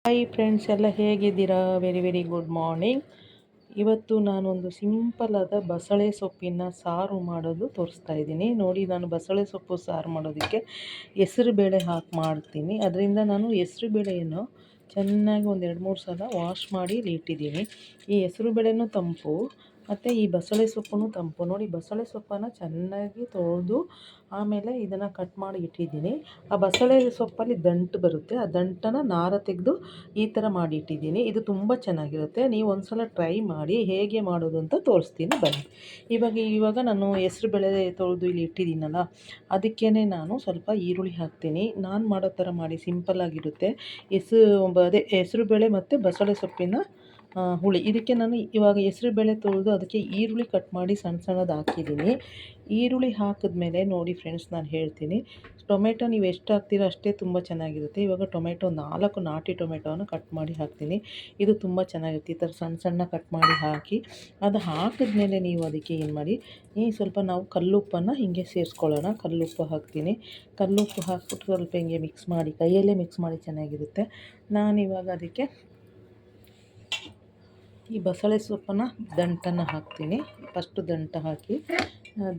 Hi friends, ಎಲ್ಲ ಹೇಗಿದ್ದೀರಾ? Very very good morning. ಇವತ್ತು ನಾನೊಂದು ಸಿಂಪಲ್ಲಾದ ಬಸಳೆ ಸೊಪ್ಪಿನ ಸಾರು ಮಾಡೋದು ತೋರಿಸ್ತಾ ಇದ್ದೀನಿ. ನೋಡಿ, ನಾನು ಬಸಳೆ ಸೊಪ್ಪು ಸಾರು ಮಾಡೋದಕ್ಕೆ ಹೆಸರು ಬೇಳೆ ಹಾಕಿ ಮಾಡ್ತೀನಿ. ಅದರಿಂದ ನಾನು ಹೆಸರು ಬೇಳೆಯನ್ನು ಚೆನ್ನಾಗಿ ಒಂದು 2-3 ಸಲ ವಾಶ್ ಮಾಡಿ ಇಟ್ಟಿದ್ದೀನಿ. ಈ ಹೆಸರು ಬೇಳೆನೂ ತಂಪು ಮತ್ತು ಈ ಬಸಳೆ ಸೊಪ್ಪು ತಂಪು. ನೋಡಿ, ಬಸಳೆ ಸೊಪ್ಪನ್ನು ಚೆನ್ನಾಗಿ ತೊಳೆದು ಆಮೇಲೆ ಇದನ್ನು ಕಟ್ ಮಾಡಿ ಇಟ್ಟಿದ್ದೀನಿ. ಆ ಬಸಳೆ ಸೊಪ್ಪಲ್ಲಿ ದಂಟು ಬರುತ್ತೆ, ಆ ದಂಟನ್ನು ನಾರ ತೆಗೆದು ಈ ಥರ ಮಾಡಿ ಇಟ್ಟಿದ್ದೀನಿ. ಇದು ತುಂಬ ಚೆನ್ನಾಗಿರುತ್ತೆ. ನೀವು ಒಂದು ಸಲ ಟ್ರೈ ಮಾಡಿ ಹೇಗೆ ಮಾಡೋದು ಅಂತ ತೋರಿಸ್ತೀನಿ ಬನ್ನಿ. ಇವಾಗ ನಾನು ಹೆಸ್ರು ಬೇಳೆ ತೊಳೆದು ಇಲ್ಲಿ ಇಟ್ಟಿದ್ದೀನಲ್ಲ, ಅದಕ್ಕೇ ನಾನು ಸ್ವಲ್ಪ ಈರುಳ್ಳಿ ಹಾಕ್ತೀನಿ. ನಾನು ಮಾಡೋ ಥರ ಮಾಡಿ, ಸಿಂಪಲ್ಲಾಗಿರುತ್ತೆ. ಹೆಸರು ಬೇಳೆ ಮತ್ತು ಬಸಳೆ ಸೊಪ್ಪಿನ ಹುಳಿ. ಇದಕ್ಕೆ ನಾನು ಇವಾಗ ಹೆಸರು ಬೇಳೆ ತೊಳೆದು ಅದಕ್ಕೆ ಈರುಳ್ಳಿ ಕಟ್ ಮಾಡಿ ಸಣ್ಣ ಸಣ್ಣದು ಹಾಕಿದ್ದೀನಿ. ಈರುಳ್ಳಿ ಹಾಕಿದ್ಮೇಲೆ ನೋಡಿ ಫ್ರೆಂಡ್ಸ್, ನಾನು ಹೇಳ್ತೀನಿ, ಟೊಮೆಟೊ ನೀವು ಎಷ್ಟು ಹಾಕ್ತೀರೋ ಅಷ್ಟೇ ತುಂಬ ಚೆನ್ನಾಗಿರುತ್ತೆ. ಇವಾಗ ಟೊಮೆಟೊ 4 ನಾಟಿ ಟೊಮೆಟೊವನ್ನು ಕಟ್ ಮಾಡಿ ಹಾಕ್ತೀನಿ. ಇದು ತುಂಬ ಚೆನ್ನಾಗಿರುತ್ತೆ. ಈ ಥರ ಸಣ್ಣ ಸಣ್ಣ ಕಟ್ ಮಾಡಿ ಹಾಕಿ, ಅದು ಹಾಕಿದ್ಮೇಲೆ ನೀವು ಅದಕ್ಕೆ ಏನು ಮಾಡಿ, ಸ್ವಲ್ಪ ನಾವು ಕಲ್ಲುಪ್ಪನ್ನು ಹಿಂಗೆ ಸೇರಿಸ್ಕೊಳ್ಳೋಣ. ಕಲ್ಲುಪ್ಪು ಹಾಕ್ತೀನಿ. ಕಲ್ಲುಪ್ಪು ಹಾಕ್ಬಿಟ್ಟು ಸ್ವಲ್ಪ ಹಿಂಗೆ ಮಿಕ್ಸ್ ಮಾಡಿ, ಕೈಯಲ್ಲೇ ಮಿಕ್ಸ್ ಮಾಡಿ ಚೆನ್ನಾಗಿರುತ್ತೆ. ನಾನಿವಾಗ ಅದಕ್ಕೆ ಈ ಬಸಳೆ ಸೊಪ್ಪನ್ನು ದಂಟನ್ನು ಹಾಕ್ತೀನಿ. ಫಸ್ಟು ದಂಟ ಹಾಕಿ,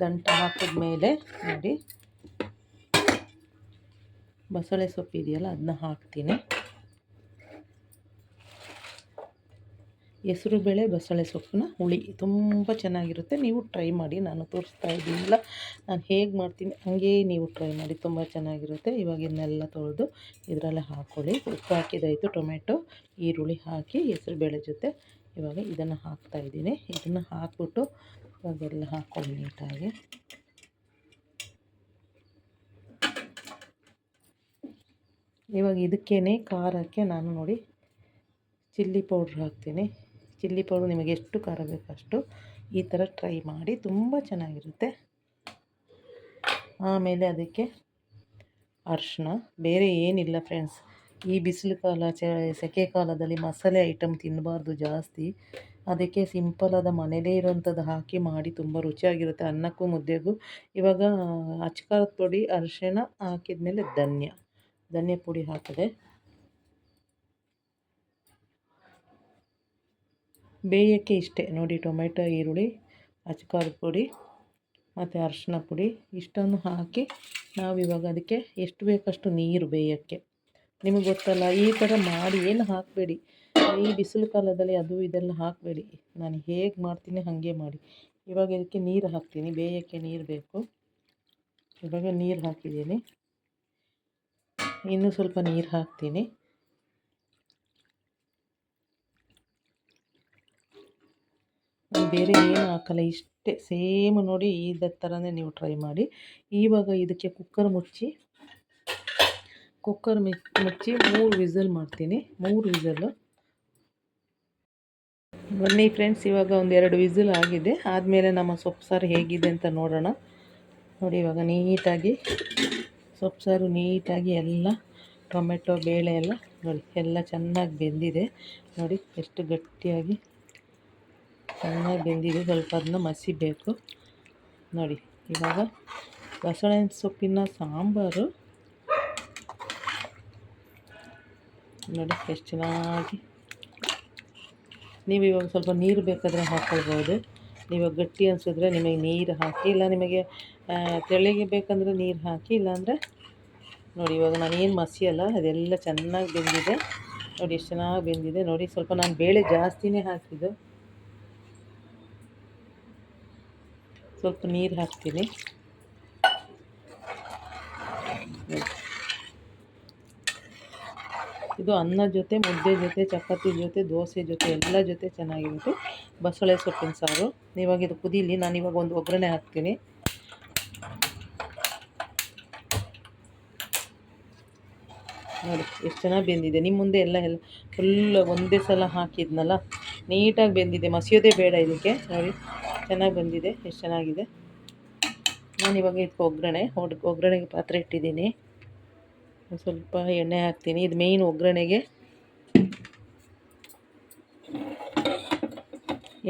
ದಂಟ ಹಾಕಿದ್ಮೇಲೆ ನೋಡಿ, ಬಸಳೆ ಸೊಪ್ಪು ಇದೆಯಲ್ಲ ಅದನ್ನ ಹಾಕ್ತೀನಿ. ಹೆಸರು ಬೇಳೆ ಬಸಳೆ ಸೊಪ್ಪಿನ ಹುಳಿ ತುಂಬ ಚೆನ್ನಾಗಿರುತ್ತೆ. ನೀವು ಟ್ರೈ ಮಾಡಿ. ನಾನು ತೋರಿಸ್ತಾ ಇದ್ದೀನಲ್ಲ, ನಾನು ಹೇಗೆ ಮಾಡ್ತೀನಿ ಹಾಗೇ ನೀವು ಟ್ರೈ ಮಾಡಿ, ತುಂಬ ಚೆನ್ನಾಗಿರುತ್ತೆ. ಇವಾಗ ಇದನ್ನೆಲ್ಲ ತೊಳೆದು ಇದರಲ್ಲೇ ಹಾಕ್ಕೊಳ್ಳಿ. ಉಪ್ಪು ಹಾಕಿದಾಯಿತು, ಟೊಮೆಟೊ ಈರುಳ್ಳಿ ಹಾಕಿ ಹೆಸರು ಬೇಳೆ ಜೊತೆ ಇವಾಗ ಇದನ್ನು ಹಾಕ್ತಾಯಿದ್ದೀನಿ. ಇದನ್ನು ಹಾಕ್ಬಿಟ್ಟು ಇವಾಗೆಲ್ಲ ಹಾಕ್ಕೊಳ್ಳಿ ನೀಟಾಗಿ. ಇವಾಗ ಇದಕ್ಕೇ ಖಾರಕ್ಕೆ ನಾನು ನೋಡಿ ಚಿಲ್ಲಿ ಪೌಡ್ರ್ ಹಾಕ್ತೀನಿ. ಚಿಲ್ಲಿ ಪೌಡ್ರ್ ನಿಮಗೆ ಎಷ್ಟು ಖಾರ ಬೇಕು ಅಷ್ಟು. ಈ ಥರ ಟ್ರೈ ಮಾಡಿ, ತುಂಬ ಚೆನ್ನಾಗಿರುತ್ತೆ. ಆಮೇಲೆ ಅದಕ್ಕೆ ಅರಿಶಿನ, ಬೇರೆ ಏನಿಲ್ಲ ಫ್ರೆಂಡ್ಸ್. ಈ ಬಿಸಿಲು ಕಾಲ, ಸೆಕೆ ಕಾಲದಲ್ಲಿ ಮಸಾಲೆ ಐಟಮ್ ತಿನ್ನಬಾರ್ದು ಜಾಸ್ತಿ. ಅದಕ್ಕೆ ಸಿಂಪಲಾದ ಮನೇಲೇ ಇರೋವಂಥದ್ದು ಹಾಕಿ ಮಾಡಿ, ತುಂಬ ರುಚಿಯಾಗಿರುತ್ತೆ ಅನ್ನಕ್ಕೂ ಮುದ್ದೆಗೂ. ಇವಾಗ ಅಚ್ಕಾರದ ಪುಡಿ, ಅರಿಶಿನ ಹಾಕಿದ್ಮೇಲೆ ಧನ್ಯ ಪುಡಿ ಹಾಕಿದೆ. ಬೇಯೋಕ್ಕೆ ಇಷ್ಟೇ ನೋಡಿ, ಟೊಮೆಟೊ ಈರುಳ್ಳಿ, ಅಚ್ಕಾರದ ಪುಡಿ ಮತ್ತು ಅರಿಶಿನ ಪುಡಿ ಇಷ್ಟನ್ನು ಹಾಕಿ ನಾವಿವಾಗ ಅದಕ್ಕೆ ಎಷ್ಟು ಬೇಕಷ್ಟು ನೀರು ಬೇಯೋಕ್ಕೆ. ನಿಮಗೆ ಗೊತ್ತಲ್ಲ, ಈ ಥರ ಮಾಡಿ ಏನು ಹಾಕಬೇಡಿ. ಈ ಬಿಸಿಲು ಕಾಲದಲ್ಲಿ ಅದು ಇದೆಲ್ಲ ಹಾಕಬೇಡಿ. ನಾನು ಹೇಗೆ ಮಾಡ್ತೀನಿ ಹಾಗೆ ಮಾಡಿ. ಇವಾಗ ಇದಕ್ಕೆ ನೀರು ಹಾಕ್ತೀನಿ, ಬೇಯೋಕ್ಕೆ ನೀರು ಬೇಕು. ಇವಾಗ ನೀರು ಹಾಕಿದ್ದೀನಿ, ಇನ್ನೂ ಸ್ವಲ್ಪ ನೀರು ಹಾಕ್ತೀನಿ. ನಾನು ಬೇರೆ ಏನು ಹಾಕಲ್ಲ, ಇಷ್ಟೇ ಸೇಮ್ ನೋಡಿ. ಇದೇ ಥರನೇ ನೀವು ಟ್ರೈ ಮಾಡಿ. ಇವಾಗ ಇದಕ್ಕೆ ಕುಕ್ಕರ್ ಮುಚ್ಚಿ 3 ವಿಸಲ್ ಮಾಡ್ತೀನಿ. 3 ವಿಸಲ್ಲು. ಬನ್ನಿ ಫ್ರೆಂಡ್ಸ್, ಇವಾಗ ಒಂದು 2 ವಿಸಿಲ್ ಆಗಿದೆ. ಆದಮೇಲೆ ನಮ್ಮ ಸೊಪ್ಪು ಸಾರು ಹೇಗಿದೆ ಅಂತ ನೋಡೋಣ. ನೋಡಿ, ಇವಾಗ ನೀಟಾಗಿ ಸೊಪ್ಪು ಸಾರು ನೀಟಾಗಿ ಎಲ್ಲ ಟೊಮೆಟೊ ಬೇಳೆ ಎಲ್ಲ ನೋಡಿ ಎಲ್ಲ ಚೆನ್ನಾಗಿ ಬೆಂದಿದೆ. ನೋಡಿ ಎಷ್ಟು ಗಟ್ಟಿಯಾಗಿ ಚೆನ್ನಾಗಿ ಬೆಂದಿದೆ. ಸ್ವಲ್ಪ ಅದನ್ನ ಮಸಿಬೇಕು ನೋಡಿ. ಇವಾಗ ಬಸಳೆ ಸೊಪ್ಪಿನ ಸಾಂಬಾರು ನೋಡಿ ಎಷ್ಟು ಚೆನ್ನಾಗಿ. ನೀವು ಇವಾಗ ಸ್ವಲ್ಪ ನೀರು ಬೇಕಾದರೆ ಹಾಕ್ಕೊಳ್ಬೋದು. ಇವಾಗ ಗಟ್ಟಿ ಅನಿಸಿದ್ರೆ ನಿಮಗೆ ನೀರು ಹಾಕಿ, ಇಲ್ಲ ನಿಮಗೆ ತೆಳ್ಳಗೆ ಬೇಕಂದರೆ ನೀರು ಹಾಕಿ, ಇಲ್ಲಾಂದರೆ ನೋಡಿ. ಇವಾಗ ನಾನೇನು ಮಸಿಯಲ್ಲ, ಅದೆಲ್ಲ ಚೆನ್ನಾಗಿ ಬೆಂದಿದೆ ನೋಡಿ, ಎಷ್ಟು ಚೆನ್ನಾಗಿ ಬೆಂದಿದೆ ನೋಡಿ. ಸ್ವಲ್ಪ ನಾನು ಬೇಳೆ ಜಾಸ್ತಿನೇ ಹಾಕಿದ್ದು, ಸ್ವಲ್ಪ ನೀರು ಹಾಕ್ತೀನಿ. ಇದು ಅನ್ನ ಜೊತೆ, ಮುದ್ದೆ ಜೊತೆ, ಚಪಾತಿ ಜೊತೆ, ದೋಸೆ ಜೊತೆ ಎಲ್ಲ ಜೊತೆ ಚೆನ್ನಾಗಿರುತ್ತೆ ಬಸಳೆ ಸೊಪ್ಪಿನ ಸಾರು. ಇವಾಗ ಇದು ಕುದೀಲಿ. ನಾನಿವಾಗ ಒಂದು ಒಗ್ಗರಣೆ ಹಾಕ್ತೀನಿ. ನೋಡಿ ಎಷ್ಟು ಚೆನ್ನಾಗಿ ಬೆಂದಿದೆ. ನಿಮ್ಮ ಮುಂದೆ ಎಲ್ಲ ಫುಲ್ ಒಂದೇ ಸಲ ಹಾಕಿದ್ನಲ್ಲ, ನೀಟಾಗಿ ಬೆಂದಿದೆ. ಮಸಿಯೋದೇ ಬೇಡ ಇದಕ್ಕೆ. ನೋಡಿ ಚೆನ್ನಾಗಿ ಬಂದಿದೆ, ಎಷ್ಟು ಚೆನ್ನಾಗಿದೆ. ನಾನಿವಾಗ ಇದಕ್ಕೆ ಒಗ್ಗರಣೆಗೆ ಪಾತ್ರೆ ಇಟ್ಟಿದ್ದೀನಿ. ಸ್ವಲ್ಪ ಎಣ್ಣೆ ಹಾಕ್ತೀನಿ. ಇದು ಮೇಯ್ನ್ ಒಗ್ಗರಣೆಗೆ.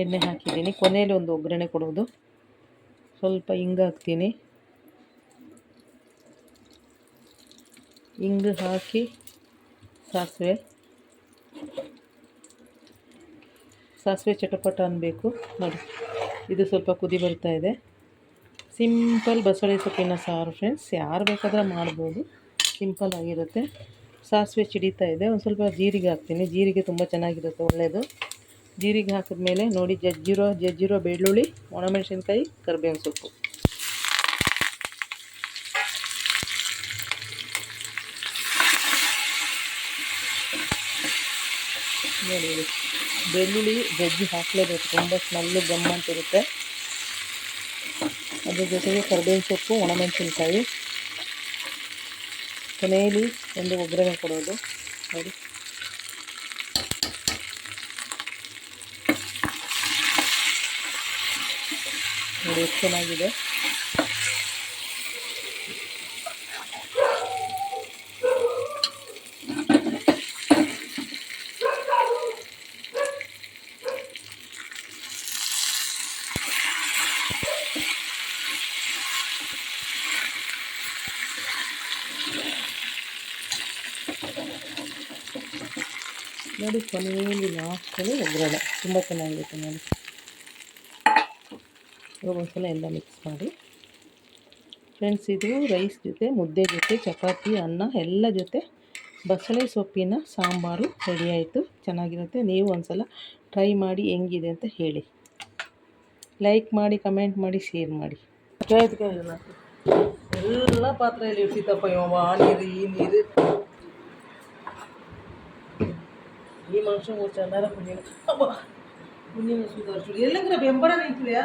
ಎಣ್ಣೆ ಹಾಕಿದ್ದೀನಿ. ಕೊನೆಯಲ್ಲಿ ಒಂದು ಒಗ್ಗರಣೆ ಕೊಡೋದು. ಸ್ವಲ್ಪ ಹಿಂಗೆ ಹಾಕ್ತೀನಿ. ಹಿಂಗೆ ಹಾಕಿ ಸಾಸಿವೆ, ಸಾಸಿವೆ ಚಟಪಟ ಅನ್ನಬೇಕು ನೋಡಿ. ಇದು ಸ್ವಲ್ಪ ಕುದಿ ಬರ್ತಾ ಇದೆ. ಸಿಂಪಲ್ ಬಸಳೆ ಸೊಪ್ಪಿನ ಸಾರು ಫ್ರೆಂಡ್ಸ್, ಯಾರು ಬೇಕಾದ್ರೆ ಮಾಡ್ಬೋದು, ಸಿಂಪಲ್ ಆಗಿರುತ್ತೆ. ಸಾಸಿವೆ ಸಿಡಿತಾ ಇದೆ. ಒಂದು ಸ್ವಲ್ಪ ಜೀರಿಗೆ ಹಾಕ್ತೀನಿ. ಜೀರಿಗೆ ತುಂಬ ಚೆನ್ನಾಗಿರುತ್ತೆ, ಒಳ್ಳೆಯದು. ಜೀರಿಗೆ ಹಾಕಿದ್ಮೇಲೆ ನೋಡಿ ಜಜ್ಜಿರೋ ಬೆಳ್ಳುಳ್ಳಿ, ಒಣಮೆಣಸಿನ್ಕಾಯಿ, ಕರಿಬೇವಿನ ಸೊಪ್ಪು. ನೋಡಿ, ಬೆಳ್ಳುಳ್ಳಿ ಜಜ್ಜಿ ಹಾಕಲೇಬೇಕು, ತುಂಬ ಸ್ಮೆಲ್ಲು ಗಮ್ಮಂತಿರುತ್ತೆ. ಅದ್ರ ಜೊತೆಗೆ ಕರಿಬೇವಿನ ಸೊಪ್ಪು, ಒಣಮೆಣಸಿನ್ಕಾಯಿ, ಕೊನೆಯಲ್ಲಿ ಒಂದು ಒಗ್ಗರಣೆ ಕೊಡೋದು ನೋಡಿ. ನೋಡಿ ಎಷ್ಟು ಚೆನ್ನಾಗಿದೆ. ನೋಡಿ ಕೊನೆಯಲ್ಲಿ ಲಾಸ್ಟಲ್ಲಿ ಒಗ್ಗರಣೆ ತುಂಬ ಚೆನ್ನಾಗಿರುತ್ತೆ ನೋಡಿ. ಇವಾಗ ಒಂದ್ಸಲ ಎಲ್ಲ ಮಿಕ್ಸ್ ಮಾಡಿ ಫ್ರೆಂಡ್ಸ್. ಇದು ರೈಸ್ ಜೊತೆ, ಮುದ್ದೆ ಜೊತೆ, ಚಪಾತಿ, ಅನ್ನ ಎಲ್ಲ ಜೊತೆ ಬಸಳೆ ಸೊಪ್ಪಿನ ಸಾಂಬಾರು ರೆಡಿ ಆಯಿತು. ಚೆನ್ನಾಗಿರುತ್ತೆ. ನೀವು ಒಂದ್ಸಲ ಟ್ರೈ ಮಾಡಿ ಹೆಂಗಿದೆ ಅಂತ ಹೇಳಿ. ಲೈಕ್ ಮಾಡಿ, ಕಮೆಂಟ್ ಮಾಡಿ, ಶೇರ್ ಮಾಡಿ. ಎಲ್ಲ ಪಾತ್ರೆಯಲ್ಲಿ ಇಡ್ತಿತ್ತಪ್ಪ ಇವ, ಆ ನೀರು ಈ ನೀರು. ಈ ಮನುಷ್ಯ ಚೆನ್ನಾರ ಕುಣಿಯ ಅಬ್ಬ ಕುಣಿಯ ಸುಧಾರಿಸು ಎಲ್ಲಂದ್ರೆ ಬೆಂಬಲ ನಿಂತಿದ್ಯಾ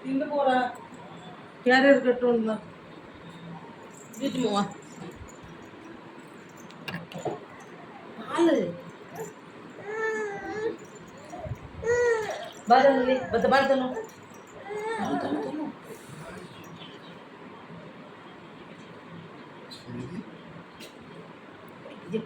ತಿಂದು ಬೋರ ಯಾರ್ಯಾರು ಕಟ್ಟೋಣ ಬಿದ್ದುವ ಹಾಲು ಬಾರಲ್ಲಿ ಬತ್ತ ಬಾರ್ದನು ಇದು